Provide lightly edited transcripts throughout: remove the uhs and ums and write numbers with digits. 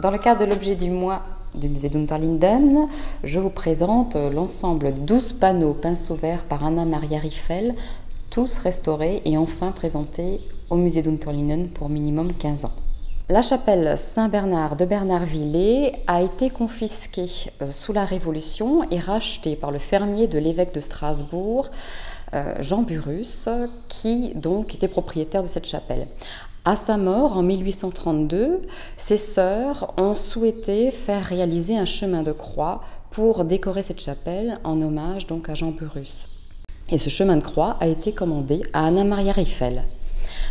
Dans le cadre de l'objet du mois du musée d'Unterlinden, je vous présente l'ensemble de 12 panneaux pinceau vert par Anna-Maria Riffel, tous restaurés et enfin présentés au musée d'Unterlinden pour minimum 15 ans. La chapelle Saint-Bernard de Bernardvillers a été confisquée sous la Révolution et rachetée par le fermier de l'évêque de Strasbourg, Jean Burrus, qui donc était propriétaire de cette chapelle. À sa mort, en 1832, ses sœurs ont souhaité faire réaliser un chemin de croix pour décorer cette chapelle en hommage donc à Jean Burrus. Et ce chemin de croix a été commandé à Anna-Maria Riffel.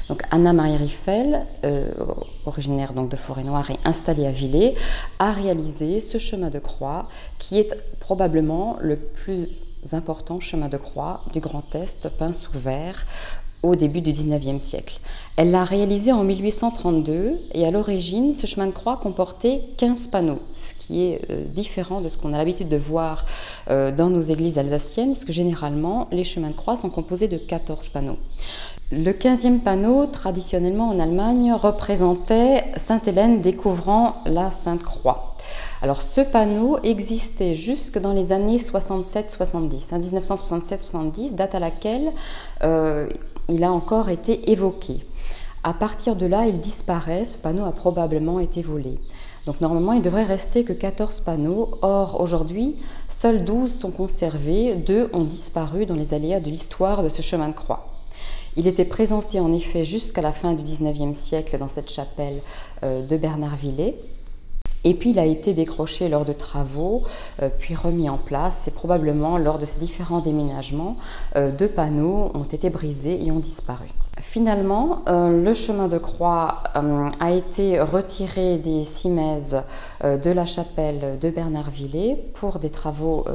Donc Anna-Maria Riffel, originaire donc de Forêt-Noire et installée à Villers, a réalisé ce chemin de croix qui est probablement le plus important chemin de croix du Grand Est peint sous vert au début du XIXe siècle. Elle l'a réalisé en 1832 et à l'origine, ce chemin de croix comportait 15 panneaux, ce qui est différent de ce qu'on a l'habitude de voir dans nos églises alsaciennes, parce que généralement, les chemins de croix sont composés de 14 panneaux. Le 15e panneau, traditionnellement en Allemagne, représentait Sainte Hélène découvrant la Sainte Croix. Alors ce panneau existait jusque dans les années 67-70, 1967-70, date à laquelle il a encore été évoqué. À partir de là, il disparaît, ce panneau a probablement été volé. Donc normalement, il devrait rester que 14 panneaux. Or, aujourd'hui, seuls 12 sont conservés, 2 ont disparu dans les aléas de l'histoire de ce chemin de croix. Il était présenté en effet jusqu'à la fin du XIXe siècle dans cette chapelle de Bernardvillers. Et puis il a été décroché lors de travaux, puis remis en place. Et probablement lors de ces différents déménagements, 2 panneaux ont été brisés et ont disparu. Finalement, le chemin de croix a été retiré des cimaises de la chapelle de Bernardvillers pour des travaux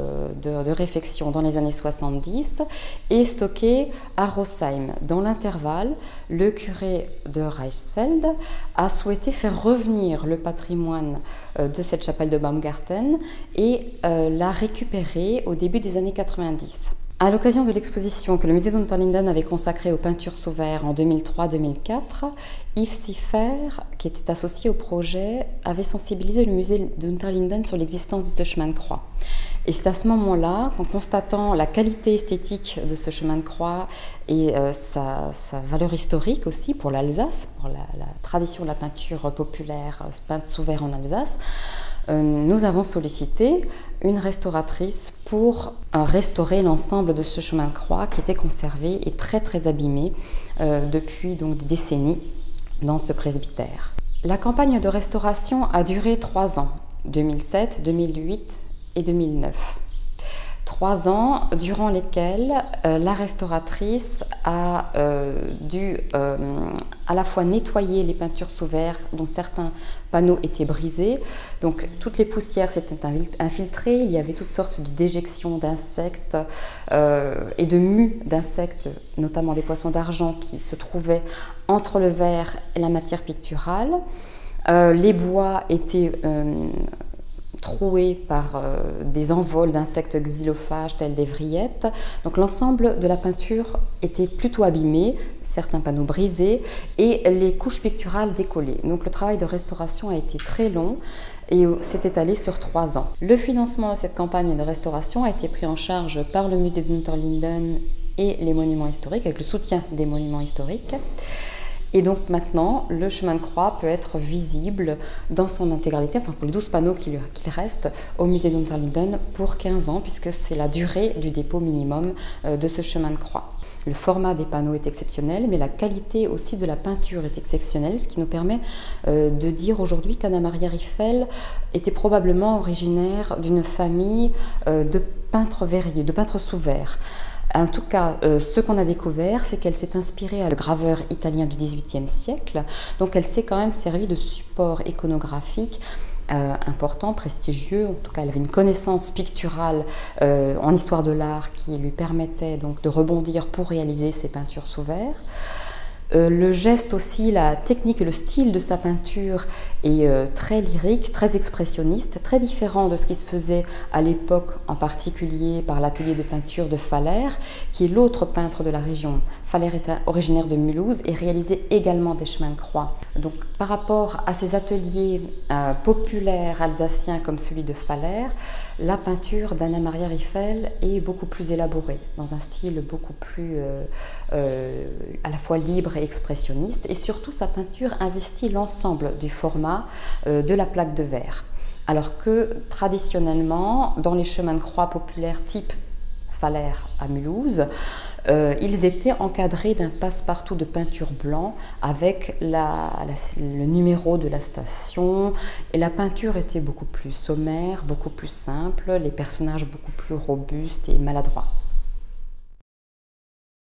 de réfection dans les années 70 et stocké à Rosheim. Dans l'intervalle, le curé de Reichsfeld a souhaité faire revenir le patrimoine de cette chapelle de Baumgarten et l'a récupéré au début des années 90. À l'occasion de l'exposition que le musée d'Unterlinden avait consacrée aux peintures sous verre en 2003-2004, Yves Siffer, qui était associé au projet, avait sensibilisé le musée d'Unterlinden sur l'existence de ce chemin de croix. Et c'est à ce moment-là, qu'en constatant la qualité esthétique de ce chemin de croix et sa valeur historique aussi pour l'Alsace, pour la tradition de la peinture populaire peinte sous verre en Alsace, nous avons sollicité une restauratrice pour restaurer l'ensemble de ce chemin de croix qui était conservé et très abîmé depuis donc des décennies dans ce presbytère. La campagne de restauration a duré 3 ans, 2007, 2008 et 2009. 3 ans durant lesquels la restauratrice a dû à la fois nettoyer les peintures sous verre dont certains panneaux étaient brisés. Donc toutes les poussières s'étaient infiltrées, il y avait toutes sortes de déjections d'insectes et de mues d'insectes, notamment des poissons d'argent qui se trouvaient entre le verre et la matière picturale. Les bois étaient troués par des envols d'insectes xylophages tels des vrillettes. Donc l'ensemble de la peinture était plutôt abîmé, certains panneaux brisés et les couches picturales décollées. Donc le travail de restauration a été très long et s'est étalé sur 3 ans. Le financement de cette campagne de restauration a été pris en charge par le musée d'Unterlinden et les monuments historiques, avec le soutien des monuments historiques. Et donc maintenant, le chemin de croix peut être visible dans son intégralité, enfin pour les 12 panneaux qu'il reste, au musée d'Unterlinden pour 15 ans, puisque c'est la durée du dépôt minimum de ce chemin de croix. Le format des panneaux est exceptionnel, mais la qualité aussi de la peinture est exceptionnelle, ce qui nous permet de dire aujourd'hui qu'Anna-Maria Riffel était probablement originaire d'une famille de peintres verriers, de peintres sous verre. En tout cas, ce qu'on a découvert, c'est qu'elle s'est inspirée à le graveur italien du XVIIIe siècle, donc elle s'est quand même servie de support iconographique important, prestigieux. En tout cas, elle avait une connaissance picturale en histoire de l'art qui lui permettait donc de rebondir pour réaliser ses peintures sous verre. Le geste aussi, la technique et le style de sa peinture est très lyrique, très expressionniste, très différent de ce qui se faisait à l'époque, en particulier par l'atelier de peinture de Faller, qui est l'autre peintre de la région. Faller est originaire de Mulhouse et réalisait également des chemins de croix. Donc par rapport à ces ateliers populaires alsaciens comme celui de Faller, la peinture d'Anna Maria Riffel est beaucoup plus élaborée, dans un style beaucoup plus à la fois libre et expressionniste, et surtout sa peinture investit l'ensemble du format de la plaque de verre. Alors que traditionnellement, dans les chemins de croix populaires type Faller à Mulhouse, ils étaient encadrés d'un passe-partout de peinture blanc avec le numéro de la station, et la peinture était beaucoup plus sommaire, beaucoup plus simple, les personnages beaucoup plus robustes et maladroits.